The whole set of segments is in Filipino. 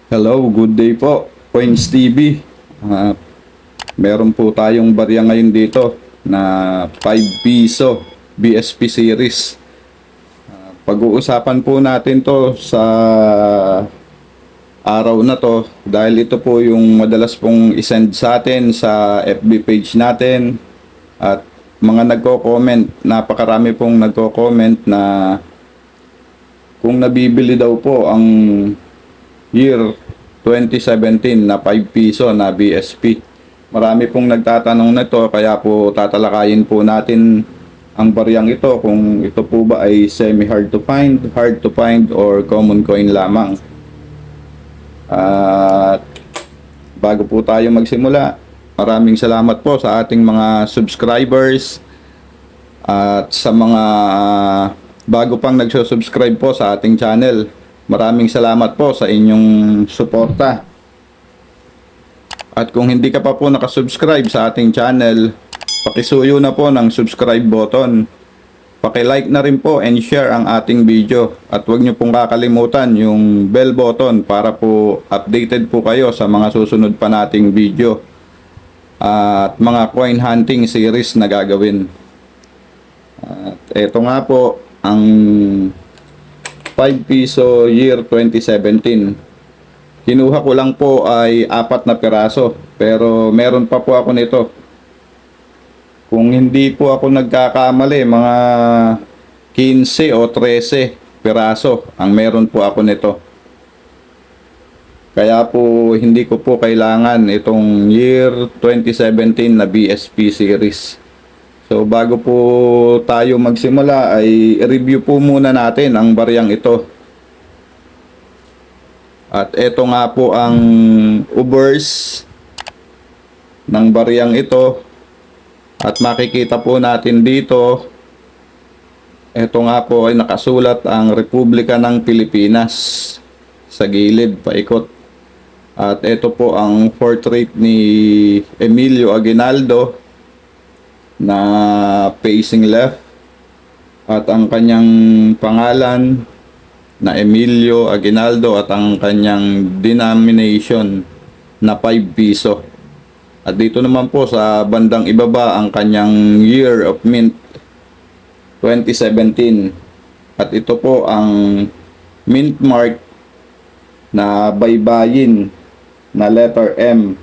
Hello, good day po, Coins TV. Ah, Meron po tayong barya ngayon dito na 5 piso BSP series. Pag-uusapan po natin to sa araw na to dahil ito po yung madalas pong isend sa atin sa FB page natin at mga nagko-comment, napakarami pong nagko-comment na kung nabibili daw po ang year 2017 na 5 piso na BSP. Marami pong nagtatanong na to kaya po tatalakayin po natin ang baryang ito kung ito po ba ay semi hard to find or common coin lamang. At bago po tayo magsimula, maraming salamat po sa ating mga subscribers at sa mga bago pang nagsusubscribe po sa ating channel. Maraming salamat po sa inyong suporta. At kung hindi ka pa po nakasubscribe sa ating channel, pakisuyo na po ng subscribe button. Paki-like na rin po and share ang ating video. At huwag nyo pong kakalimutan yung bell button para po updated po kayo sa mga susunod pa nating video at mga coin hunting series na gagawin. At eto nga po ang 5 piso year 2017. Kinuha ko lang po ay 4 na piraso, pero meron pa po ako nito. Kung hindi po ako nagkakamali, mga 15 o 13 piraso ang meron po ako nito. Kaya po hindi ko po kailangan itong year 2017 na BSP series. So bago po tayo magsimula ay review po muna natin ang baryang ito. At ito nga po ang ubers ng baryang ito. At makikita po natin dito, ito nga po ay nakasulat ang Republika ng Pilipinas sa gilid, paikot. At ito po ang portrait ni Emilio Aguinaldo na facing left. At ang kanyang pangalan na Emilio Aguinaldo at ang kanyang denomination na 5 piso. At dito naman po sa bandang ibaba ang kanyang year of mint 2017. At ito po ang mint mark na baybayin na letter M.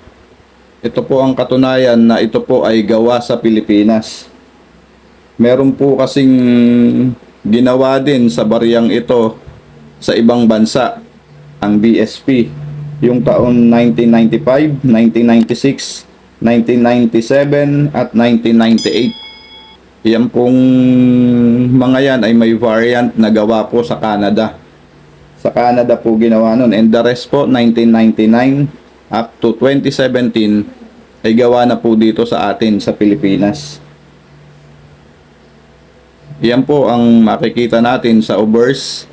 Ito po ang katunayan na ito po ay gawa sa Pilipinas. Meron po kasing ginawa din sa baryang ito sa ibang bansa ang BSP yung taon 1995, 1996, 1997 at 1998. Yan pong mga yan ay may variant na gawa po sa Canada. Sa Canada po ginawa nun, and the rest po 1999 up to 2017 ay gawa na po dito sa atin sa Pilipinas. Yan po ang makikita natin sa obverse.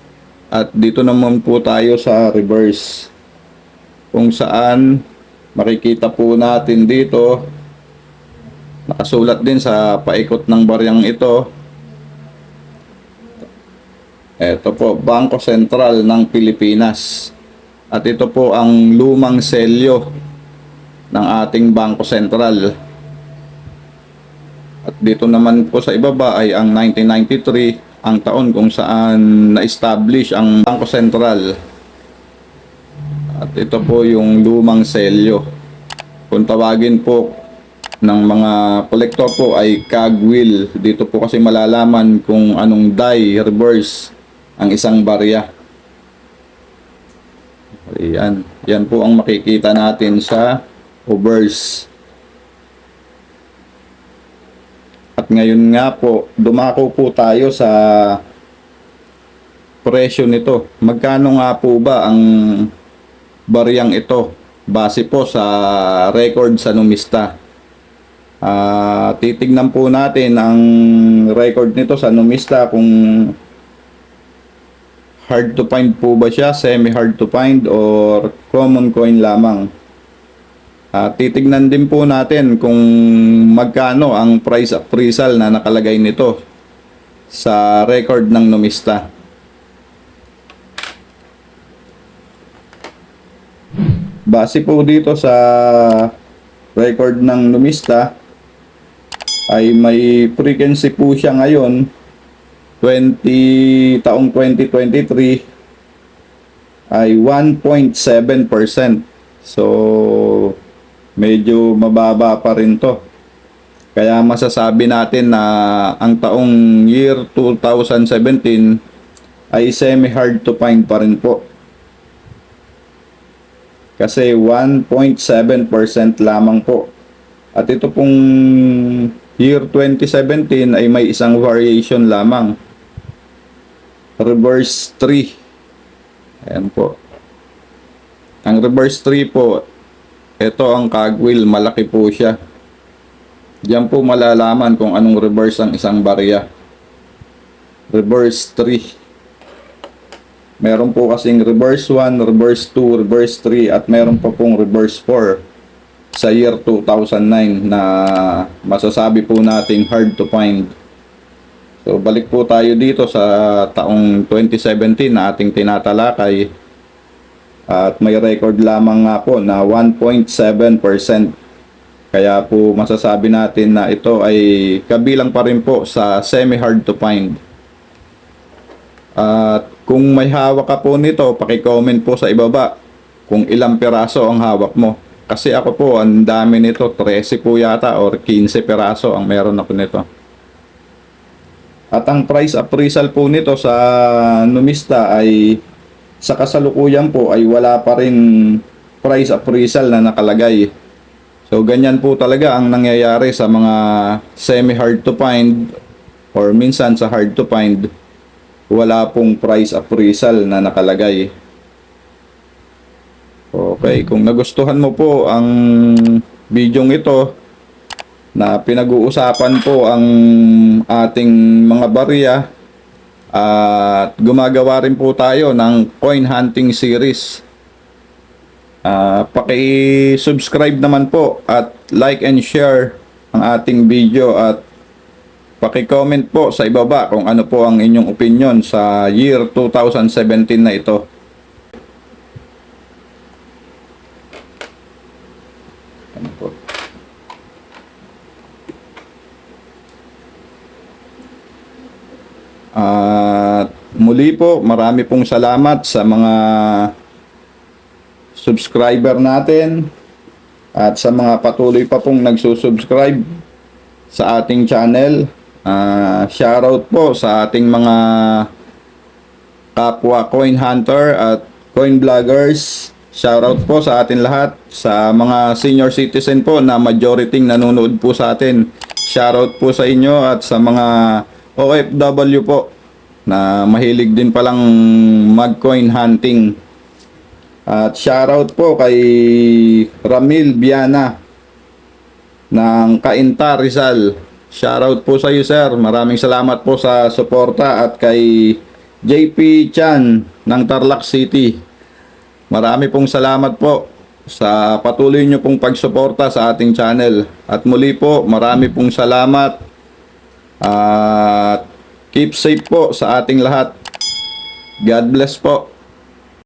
At dito naman po tayo sa reverse, kung saan makikita po natin dito nakasulat din sa paikot ng baryang ito. Ito po, Bangko Sentral ng Pilipinas. At ito po ang lumang selyo ng ating Bangko Sentral. At dito naman po sa ibaba ay ang 1993, ang taon kung saan na-establish ang Bangko Sentral. At ito po yung lumang selyo. Kung tawagin po ng mga kolektor po ay cogwheel. Dito po kasi malalaman kung anong die reverse ang isang barya. Ayan. Yan po ang makikita natin sa obverse. At ngayon nga po, dumako po tayo sa presyo nito. Magkano nga po ba ang baryang ito base po sa record sa Numista? Titignan po natin ang record nito sa Numista kung hard to find po ba siya, semi hard to find or common coin lamang. Titignan din po natin kung magkano ang price appraisal na nakalagay nito sa record ng Numista. Base po dito sa record ng numista ay may frequency po siya ngayon 2023 ay 1.7%. So medyo mababa pa rin to. Kaya masasabi natin na ang taong year 2017 ay semi-hard to find pa rin po. Kasi 1.7% lamang po. At ito pong year 2017 ay may isang variation lamang. Reverse 3. Ayan po. Ang reverse 3 po, ito ang cogwheel, malaki po siya. Diyan po malalaman kung anong reverse ang isang barya. Reverse 3. Meron po kasing reverse 1, reverse 2, reverse 3 at meron pa pong reverse 4 sa year 2009 na masasabi po nating hard to find. So balik po tayo dito sa taong 2017 na ating tinatalakay at may record lamang nga po na 1.7%. Kaya po masasabi natin na ito ay kabilang pa rin po sa semi-hard to find. At kung may hawak ka po nito, paki-comment po sa ibaba kung ilang piraso ang hawak mo. Kasi ako po, ang dami nito, 13 po yata or 15 piraso ang meron ako nito. At ang price appraisal po nito sa numista ay sa kasalukuyan po ay wala pa rin price appraisal na nakalagay. So ganyan po talaga ang nangyayari sa mga semi-hard to find or minsan sa hard to find, wala pong price appraisal na nakalagay. Okay, kung nagustuhan mo po ang bidyong ito na pinag-uusapan po ang ating mga barya at gumagawa rin po tayo ng coin hunting series. Paki-subscribe naman po at like and share ang ating video at paki-comment po sa ibaba kung ano po ang inyong opinion sa year 2017 na ito. Ano po? At muli po, marami pong salamat sa mga subscriber natin at sa mga patuloy pa pong nagsusubscribe sa ating channel. Shoutout po sa ating mga kapwa coin hunter at coin vloggers. Shoutout po sa atin lahat, sa mga senior citizen po na majority nanonood po sa atin. Shoutout po sa inyo at sa mga OFW po na mahilig din palang mag coin hunting. At shoutout po kay Ramil Viana ng Cainta, Rizal. Shoutout po sa iyo, sir. Maraming salamat po sa suporta at kay JP Chan ng Tarlac City. Marami pong salamat po sa patuloy nyo pong pagsuporta sa ating channel. At muli po, marami pong salamat at keep safe po sa ating lahat. God bless po.